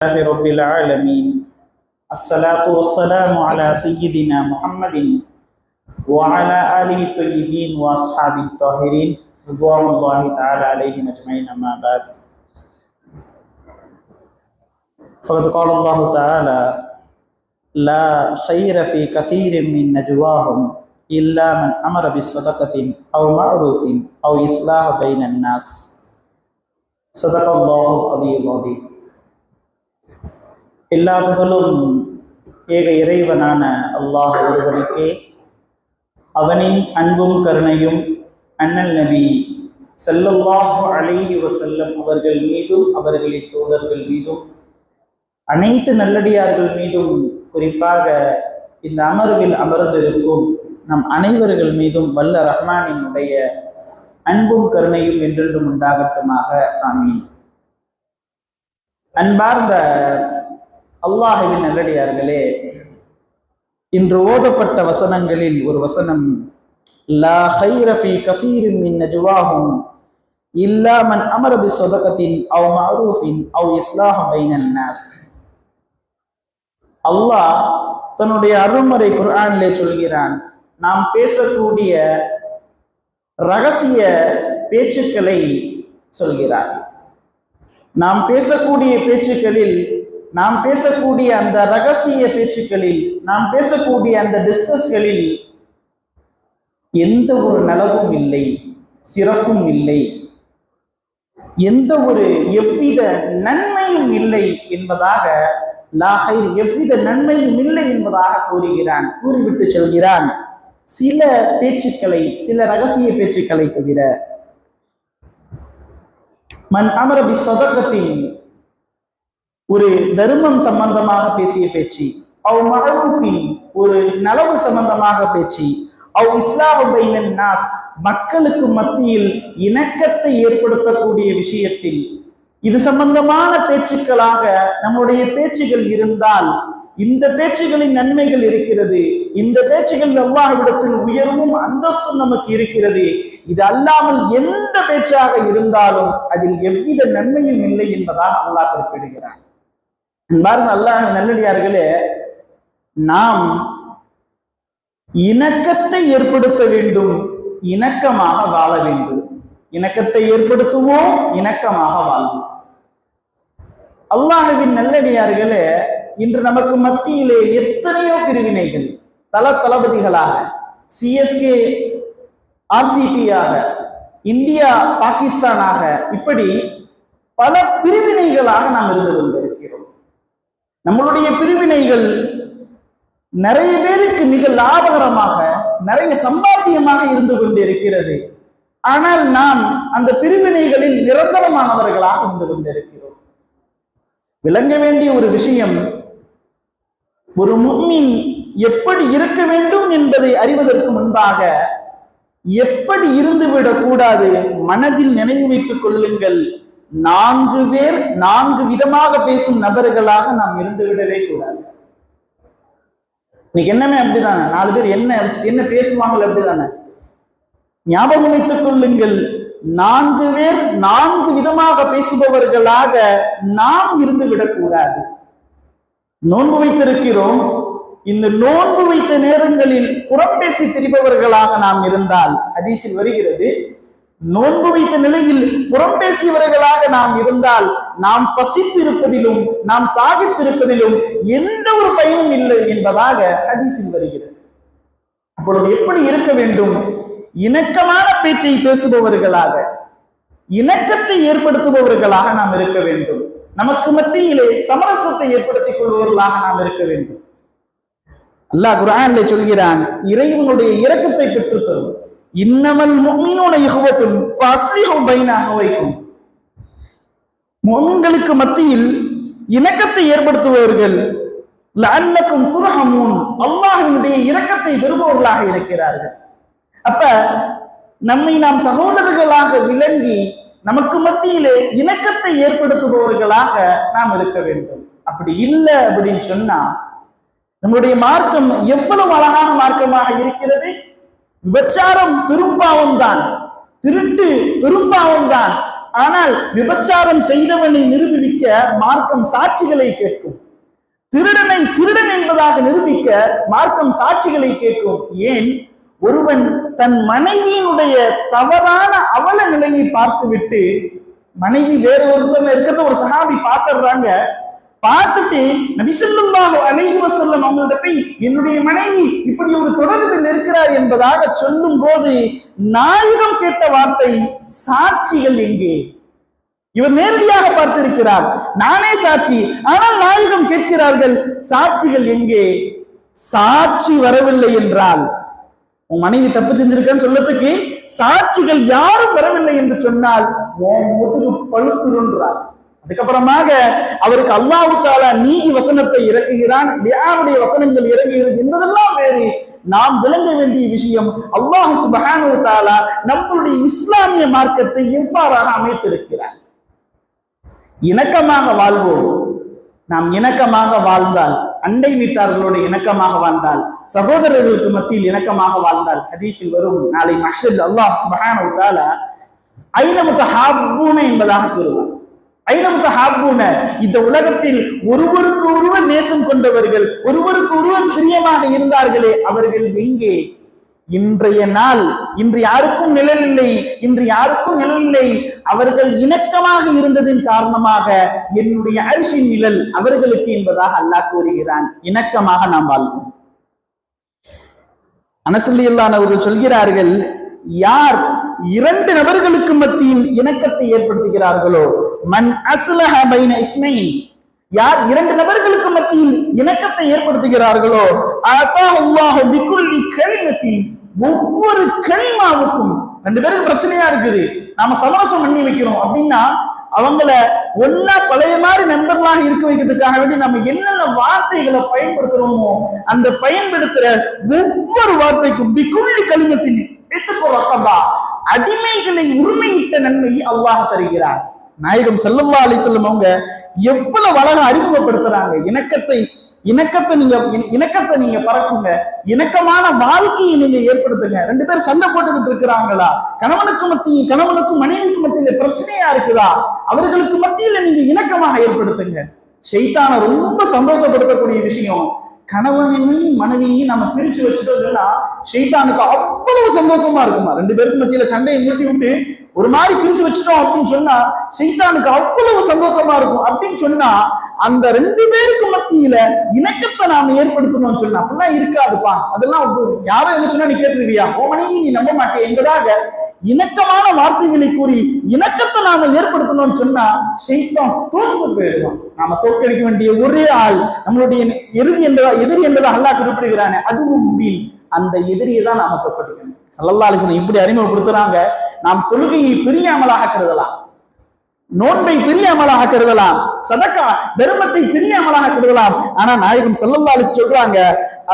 رب العالمين الصلاة والسلام على سيدنا محمد وعلى آله الطيبين وأصحابه الطاهرين رضوان الله تعالى عليهم أجمعين أما بعد فقد قال الله تعالى لا خير في كثير من نجواهم إلا من أمر بصدقة أو معروف أو إصلاح بين الناس صدق الله العلي العظيم. எல்லா புகழும் ஏக இறைவனான அல்லாஹ் ஒருவனுக்கே, அவனின் அன்பும் கருணையும் அண்ணல் நபி ஸல்லல்லாஹு அலைஹி வஸல்லம் அவர்கள் மீதும் அவர்களின் தோழர்கள் மீதும் அனைத்து நல்லடியார்கள் மீதும் குறிப்பாக இந்த அமர்வில் அமர்ந்திருக்கும் நம் அனைவர்கள் மீதும் வல்ல ரஹ்மானினுடைய அன்பும் கருணையும் என்றென்றும் உண்டாகட்டுமாக. ஆமீன். அன்பார்ந்த அல்லாஹ்வின் நல்லடியார்களே, இன்று ஓதப்பட்ட வசனங்களில் ஒரு வசனம், லா கைர ஃபீ கஸீரின் மின் நஜ்வாஹும் இல்லா மன் அமர பிஸ்ஸதகத்தின் அவ் மஅரூஃபின் அவ் இஸ்லாஹ பைனன் நாஸ். அல்லாஹ் தன்னுடைய அருள்மறை குர்ஆனிலே சொல்கிறான், நாம் பேசக்கூடிய ரகசிய பேச்சுக்களை சொல்கிறார். நாம் பேசக்கூடிய பேச்சுக்களில், நாம் பேசக்கூடிய அந்த ரகசிய பேச்சுக்களில், நாம் பேசக்கூடிய அந்த டிஸ்கஸ்களில் எந்த ஒரு நலவும் இல்லை, சிறப்பும் இல்லை, எந்த ஒரு எவ்வித நன்மையும் இல்லை என்பதாக, லாஹை எவ்வித நன்மையும் இல்லை என்பதாக கூறிவிட்டு சொல்கிறான். சில பேச்சுக்களை, சில ரகசிய பேச்சுக்களை தவிர, மன் அமர பிஸ்ஸதகத்தின் ஒரு தர்மம் சம்பந்தமாக பேசிய பேச்சு, அவ் மஅரூஃபின் ஒரு நலவு சம்பந்தமாக பேச்சு, அவ் இஸ்லாஹ பைனன் நாஸ் மக்களுக்கு மத்தியில் இணக்கத்தை ஏற்படுத்தக்கூடிய விஷயத்தில் இது சம்பந்தமான பேச்சுக்களாக நம்முடைய பேச்சுகள் இருந்தால், இந்த பேச்சுகளின் நன்மைகள் இருக்கிறது, இந்த பேச்சுகள் அல்லாஹ்விடத்தில் உயர்வும் அந்தஸ்தும் நமக்கு இருக்கிறது. இது அல்லாமல் எந்த பேச்சாக இருந்தாலும் அதில் எவ்வித நன்மையும் இல்லை என்பதாக அல்லாஹ் குறிப்பிடுகிறான். பாருங்க, அல்லாஹ் நல்லடியார்களே, நாம் இணக்கத்தை ஏற்படுத்த வேண்டும், இணக்கமாக வாழ வேண்டும். இணக்கத்தை ஏற்படுத்துவோம், இணக்கமாக வாழ்வோம். அல்லாஹ்வின் நல்லடியார்களே, இன்று நமக்கு மத்தியிலே எத்தனையோ பிரிவினைகள், தளபதிகளாக, சிஎஸ்கே ஆர்சிபியாக, இந்தியா பாகிஸ்தானாக, இப்படி பல பிரிவினைகளாக நாம் இருந்து கொண்டிருக்கிறோம். நம்மளுடைய பிரிவினைகள் நிறைய பேருக்கு மிக லாபகரமாக, நிறைய சம்பாத்தியமாக இருந்து கொண்டிருக்கிறது. ஆனால் நாம் அந்த பிரிவினைகளில் நிரந்தரமானவர்களாக இருந்து கொண்டிருக்கிறோம். விளங்க வேண்டிய ஒரு விஷயம், ஒரு முஃமின் எப்படி இருக்க வேண்டும் என்பதை அறிவதற்கு முன்பாக எப்படி இருந்துவிடக் கூடாது, மனதில் நினைவு வைத்துக் கொள்ளுங்கள். 4 பேர் 4 விதமாக பேசும் நபர்களாக நாம் இருந்துவிடவே கூடாது. இன்னைக்கு என்னமே அப்படிதானே, 4 பேர் என்ன பேசுவாங்க அப்படிதானே. ஞாபகம் வைத்துக் கொள்ளுங்கள், 4 பேர் 4 விதமாக பேசுபவர்களாக நாம் இருந்து விடக்கூடாது. நோன்பு வைத்திருக்கிறோம், இந்த நோன்பு வைத்த நேரங்களில் புறம் பேசி திரிபவர்களாக நாம் இருந்தால், ஹதீஸில் வருகிறது, நோன்பு வைத்த நிலையில் புறம் பேசியவர்களாக நாம் இருந்தால், நாம் பசித்திருப்பதிலும் நாம் தாகித்திருப்பதிலும் எந்த ஒரு பயனும் இல்லை என்பதாக ஹதீஸில் வருகிறது. அப்பொழுது எப்படி இருக்க வேண்டும்? இணக்கமான பேச்சை பேசுபவர்களாக, இணக்கத்தை ஏற்படுத்துபவர்களாக நாம் இருக்க வேண்டும். நமக்கு மத்தியிலே சமரசத்தை ஏற்படுத்திக் கொள்பவர்களாக நாம் இருக்க வேண்டும். அல்லாஹ் குர்ஆனிலே சொல்கிறான், இறைவனுடைய இரக்கத்தை பெற்றுத் தரும். இன்னமல் முஃமினூன இஹ்வத்துன் ஃபஅஸ்லிஹு பைன அஹ்வைக்கும். முஃமின்களுக்கு மத்தியில் இணக்கத்தை ஏற்படுத்துபவர்கள் லஅல்லக்கும் துர்ஹமூன், அல்லாஹ்வினுடைய இரக்கத்தை பெறுபவர்களாக இருக்கிறார்கள். அப்ப நம்மை நாம் சகோதரர்களாக விளங்கி நமக்கு மத்தியிலே இணக்கத்தை ஏற்படுத்துபவர்களாக நாம் இருக்க வேண்டும். அப்படி இல்லை அப்படின்னு சொன்னா, நம்முடைய மார்க்கம் எவ்வளவு அழகான மார்க்கமாக இருக்கிறது. விபச்சாரம் பெரும்பாவம் தான், திருட்டு பெரும்பாவம் தான், ஆனால் விபச்சாரம் செய்தவனை நிரூபிக்க மார்க்கம் சாட்சிகளை கேட்கும். திருடனை திருடன் என்பதாக நிரூபிக்க மார்க்கம் சாட்சிகளை கேட்கும். ஏன்? ஒருவன் தன் மனைவியினுடைய தவறான அவல நிலையை பார்த்துவிட்டு, மனைவி வேற ஒருத்தர் இருக்கிறத ஒரு சஹாபி பார்த்துடுறாங்க, பார்த்துட்டு நபி ஸல்லல்லாஹு அலைஹி வஸல்லம் அவங்கள்ட்ட போய் என்னுடைய மனைவி இப்படி ஒரு தொடர்பில் இருக்கிறார் என்பதாக சொல்லும் போது நாயகம் கேட்ட வார்த்தை, சாட்சிகள் எங்கே? இவர் நேரடியாக பார்த்திருக்கிறார், நானே சாட்சி, ஆனால் நாயகம் கேட்கிறார்கள், சாட்சிகள் எங்கே? சாட்சி வரவில்லை என்றால், உன் மனைவி தப்பு செஞ்சிருக்கன்னு சொல்லத்துக்கு சாட்சிகள் யாரும் வரவில்லை என்று சொன்னால் முதுகு பழுத்துன்றார். அதுக்கப்புறமாக அவருக்கு அல்லாஹ் தஆலா நீதி வசனத்தை இறக்குகிறான், யாருடைய வசனங்கள் இறங்குகிறது என்பதெல்லாம் வேறு. நாம் விளங்க வேண்டிய விஷயம், அல்லாஹ் சுப்ஹானஹு வ தஆலா நம்மளுடைய இஸ்லாமிய மார்க்கத்தை எவ்வாறாக அமைத்திருக்கிறார். இணக்கமாக வாழ்வோம். நாம் இணக்கமாக வாழ்ந்தால், அண்டை வீட்டார்களோடு இணக்கமாக வாழ்ந்தால், சகோதரர்களுக்கு மத்தியில் இணக்கமாக வாழ்ந்தால், ஹதீஸில் வரும், நாளை மஹ்ஷர் அல்லாஹ் சுப்ஹானஹு வ தஆலா ஐன முத்தஹாப்பூன என்பதாக கூறுவார். ஐன முத்தஹாப்பூன, இந்த உலகத்தில் ஒருவருக்கு ஒருவர் நேசம் கொண்டவர்கள், ஒருவருக்கு ஒருவர் பிரியமாக இருந்தார்களே, அவர்கள் எங்கே? இன்றைய நாள், இன்று யாருக்கும் நிழல் இல்லை, இன்று யாருக்கும் நிழல் இல்லை. அவர்கள் இணக்கமாக இருந்ததின் காரணமாக என்னுடைய அரிசின் நிழல் அவர்களுக்கு என்பதாக அல்லாஹ் கூறுகிறான். இணக்கமாக நாம் வாழ்வோம். அனஸ் ரலியல்லாஹு அவர்கள் சொல்கிறார்கள், யார் இரண்டு நபர்களுக்கு மத்தியில் இணக்கத்தை ஏற்படுத்துகிறார்களோ, மன் அஸ்லஹ பைன இஸ்னைன், யார் இரண்டு நபர்களுக்கு மத்தியில் இணக்கத்தை ஏற்படுத்துகிறார்களோ, அல்லாஹு பிகுல்லி கலிமத்தின், ஒவ்வொரு கலிமாவுக்கும், ரெண்டு பேருக்கு பிரச்சனையா இருக்குது, நாம சமரசம் பண்ணி வைக்கிறோம் அப்படின்னா அவங்கள ஒன்னா பழைய மாதிரி நண்பர்களாக இருக்க வைக்கிறதுக்காக வேண்டி நம்ம என்னென்ன வார்த்தைகளை பயன்படுத்துறோமோ அந்த பயன்படுத்துற ஒவ்வொரு வார்த்தைக்கும் பிகுல்லி கலிமத்தின் அடிமைகளை உரிமையிட்ட நன்மையை அல்லாஹ் தருகிறார். நாயகம் ஸல்லல்லாஹு அலைஹி வஸல்லம் அவங்க எவ்வளவு அழகா அறிமுகப்படுத்துறாங்க. இணக்கத்தை நீங்க பறக்குங்க, இணக்கமான வாழ்க்கையை நீங்க ஏற்படுத்துங்க. ரெண்டு பேரும் சண்டை போட்டுக்கிட்டு இருக்கிறாங்களா, கணவனுக்கும் மனைவிக்கும் மத்தியில பிரச்சனையா இருக்குதா, அவர்களுக்கு மத்தியில நீங்க இணக்கமாக ஏற்படுத்துங்க. ஷைத்தானை ரொம்ப சந்தோஷப்படுத்தக்கூடிய விஷயம், கணவனையும் மனைவியையும் நம்ம பிரிச்சு வச்சுட்டோம்னா ஷைத்தானுக்கு அவ்வளவு சந்தோஷமா இருக்குமா. ரெண்டு பேருக்கு மத்தியில சண்டையை மூட்டி விட்டு ஒரு மாதிரி பிரிச்சு வச்சுட்டோம் அப்படின்னு சொன்னா ஷைத்தானுக்கு அவ்வளவு சந்தோஷமா இருக்கும். அப்படின்னு சொன்னா அந்த ரெண்டு பேருக்கு மத்தியில இணக்கத்தை நாம ஏற்படுத்தணும்னு சொன்னா அப்படிலாம் இருக்காதுப்பா. அதெல்லாம் யாரும் என்ன சொன்னா நீ கேட்டுருவியா, ஓ மனைவி நீ நம்ப மாட்டேன் என்பதாக இணக்கமான வார்த்தைகளை கூறி இணக்கத்தை நாம ஏற்படுத்தணும்னு சொன்னா ஷைத்தான் தோற்று போயிடுவான். நாம தோற்கடிக்க வேண்டிய ஒரே ஆள் நம்மளுடைய எதிரி என்பதா அல்லாஹ் குறிப்பிடுகிறானே, அதுவும் முபீன், அந்த எதிரியை தான் நாம தோற்கடிக்கணும். ஸல்லல்லாஹு அலைஹி வஸல்லம் இப்படி அறிமுகப்படுத்துறாங்க. நாம் தொழுகையை பெரிய அமலாக கருதலாம், நோன்பை பெரிய அமலாக கருதலாம், சதக்கா தர்மத்தை பெரிய அமலாக கருதலாம். ஆனா நாயகம் ஸல்லல்லாஹு அலைஹி வஸல்லம் சொல்றாங்க,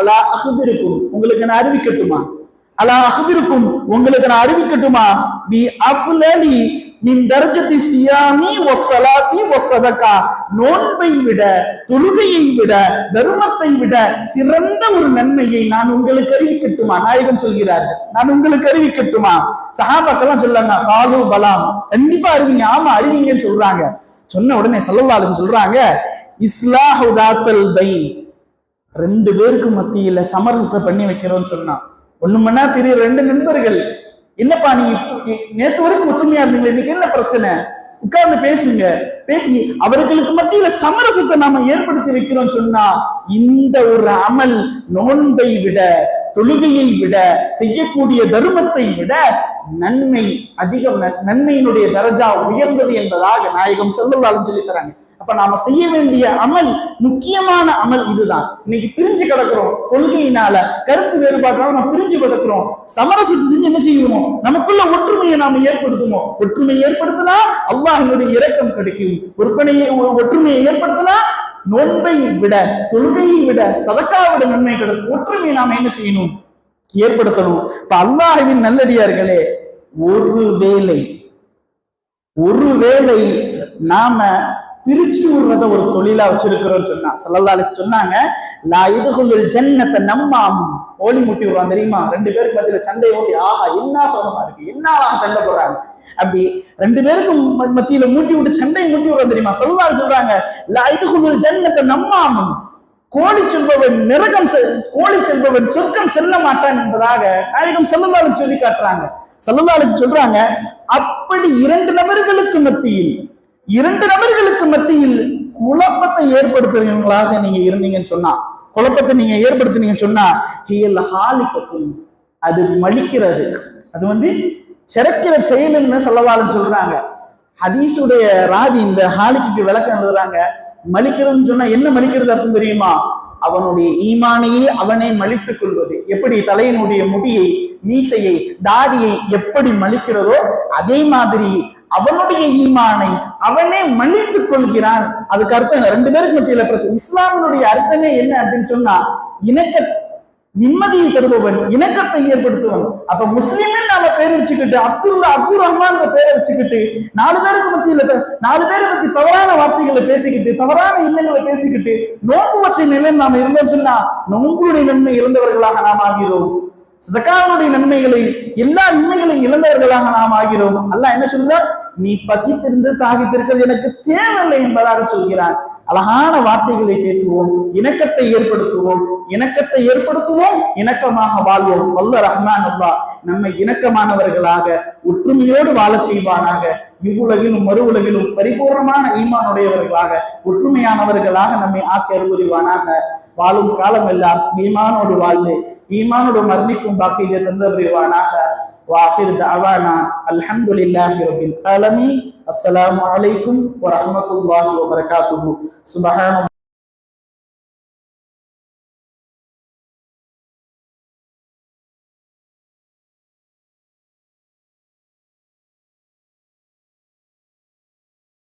அலா அஹ்பிருக்கும், உங்களுக்கு நான் அறிவிக்கட்டுமா, அலா அஹ்பிருக்கும், உங்களுக்கு நான் அறிவிக்கட்டுமா, பி அஃலலி மின் தர்ஜத்தி சியாமி வஸ்ஸலாத்தி வஸ்ஸதகா, நோன்பை விட, தொழுகையை விட, தர்மத்தை விட சிறந்த ஒரு நன்மையை நான் உங்களுக்கு அறிவிக்கட்டுமா? நாயகம் சொல்கிறார்கள், நான் உங்களுக்கு அறிவிக்கட்டுமா? சஹாபாக்கெல்லாம் சொல்லாங்க, காலு பலாம், கண்டிப்பா அறிவிங்க, ஆமா அறிவிங்கன்னு சொல்றாங்க. சொன்ன உடனே ஸல்லல்லாஹு அலைஹி வஸல்லம் சொல்றாங்க, இஸ்லாஹு தாத்தல் பைன், ரெண்டு பேருக்கு மத்தியில சமரசத்தை பண்ணி வைக்கிறோம்னு சொன்னா, ஒண்ணு மணி நேரம் தெரியும், ரெண்டு நண்பர்கள், என்னப்பா நீங்க நேற்று வரைக்கும் ஒத்துமையா இருந்தீங்க, இன்னைக்கு என்ன பிரச்சனை, உட்கார்ந்து பேசுங்க, பேசி அவர்களுக்கு மத்தியில சமரசத்தை நாம ஏற்படுத்தி வைக்கிறோம் சொன்னா, இந்த ஒரு அமல் நோன்பை விட, தொழுகையை விட, செய்யக்கூடிய தர்மத்தை விட நன்மை அதிகம், நன்மையினுடைய தரஜா உயர்ந்தது என்பதாக நாயகம் ஸல்லல்லாஹு அலைஹி வஸல்லம் சொல்லி தராங்க. அப்ப நாம செய்ய வேண்டிய அமல், முக்கியமான அமல் இதுதான். இன்னைக்கு பிரிஞ்சு கிடக்கிறோம், கொள்கையினால கருத்து வேறுபாட்டால நம்ம பிரிஞ்சு கிடக்கிறோம். சமரசத்தை செஞ்சு என்ன செய்யணும், நமக்குள்ள ஒற்றுமையை நாம ஏற்படுத்தணும். ஒற்றுமையை ஏற்படுத்தினா அல்லாஹ்வுடைய இரக்கம் கிடைக்கும். ஒற்றுமையை ஏற்படுத்தினா நோன்பை விட, தொழுகையை விட, சதக்காவை விட நன்மை கிடைக்கும். ஒற்றுமையை நாம என்ன செய்யணும், ஏற்படுத்தணும். இப்ப அல்லாஹ்வின் நல்லடியார்களே, ஒருவேளை நாம பிரிச்சு விடுறத ஒரு தொழிலா வச்சிருக்கிறோம்னு சொன்னா ஸல்லல்லாஹு அலைஹி சொன்னாங்க, லா யதுகுலுல் ஜன்னத நம்மாம். ஓலி முட்டி விடுவான் தெரியுமா? ரெண்டு பேருக்கு மத்தியில சண்டை ஓட்டி, ஆஹா என்ன சோகமா இருக்கு, என்ன சண்டை போடுறாங்க, அப்படி ரெண்டு பேருக்கும் மத்தியில மூட்டி விட்டு சண்டை மூட்டி விடுவான் தெரியுமா? ஸல்லல்லாஹு அலைஹி சொல்றாங்க, லா யதுகுலுல் ஜன்னத நம்மாம். கோழி செல்பவன் நரகம், கோழி செல்பவன் சொர்க்கம் செல்ல மாட்டான் என்பதாக நாயகம் ஸல்லல்லாஹு அலைஹி சொல்லி காட்டுறாங்க. ஸல்லல்லாஹு அலைஹி சொல்றாங்க, அப்படி இரண்டு நபர்களுக்கு மத்தியில் குழப்பத்தை ஏற்படுத்துறவங்களாக நீங்க இருந்தீங்கன்னு சொன்னா, குழப்பத்தை நீங்க ஏற்படுத்தினீங்கன்னு சொன்னா, ஹியல் ஹாலிகத்துன், அது மலிக்கிறது, அது சிறக்கிற செயல்னு ஸல்லல்லாஹு அலைஹி சொல்றாங்க. ஹதீஸுடைய ராவி இந்த ஹாலிக்கு விளக்கம் எழுதுறாங்க. மலிக்கிறதுன்னு சொன்னா என்ன மலிக்கிறது அர்த்தம் தெரியுமா? அவனுடைய ஈமானையே அவனே மலித்துக் கொள்வது. எப்படி தலையினுடைய முடியை, மீசையை, தாடியை எப்படி மலிக்கிறதோ அதே மாதிரி அவனுடைய ஈமானை அவனே மன்னித்துக் கொள்கிறான். அதுக்கு அர்த்தம் ரெண்டு பேருக்கு மத்தியில பிரச்சனை. இஸ்லாமினுடைய அர்த்தமே என்ன அப்படின்னு சொன்னா, இணக்க நிம்மதியை தருபவன், இணக்கத்தை ஏற்படுத்துவன். அப்ப முஸ்லிமே நாம பேரை வச்சுக்கிட்டு அப்துல் ரஹ்மான் பேரை வச்சுக்கிட்டு நாலு பேரை பத்தி தவறான வார்த்தைகளை பேசிக்கிட்டு, தவறான இல்லங்களை பேசிக்கிட்டு நோன்பு வச்ச நிலையில் நாம இருந்தோம் சொன்னா நோன்புடைய நன்மை இழந்தவர்களாக நாம் ஆகிறோம். ஸகாவுடைய நன்மைகளை, எல்லா நன்மைகளையும் இழந்தவர்களாக நாம் ஆகிறோம். அல்லாஹ் என்ன சொல்றார்? நீ பசித்திருந்து தாகித்திருக்கிறது எனக்கு தேவையில்லை என்பதாக சொல்கிறான். அழகான வார்த்தைகளை பேசுவோம், இணக்கத்தை ஏற்படுத்துவோம், இணக்கமாக வாழ்வோம். வல்ல ரஹ்மான் அல்லாஹ் நம்மை இணக்கமானவர்களாக ஒற்றுமையோடு வாழ செய்வானாக. இவ்வுலகிலும் மறு உலகிலும் பரிபூர்ணமான ஈமானுடையவர்களாக, ஒற்றுமையானவர்களாக நம்மை ஆக்கி அருள்புரிவானாக. வாழும் காலம் எல்லாம் ஈமானோடு வாழ்ந்து ஈமானோடு மரணிக்கும் பாக்கியத்தை தந்தருள்வானாக. وآخر دعوانا الحمد لله رب العالمين. السلام عليكم ورحمة الله وبركاته. سبحان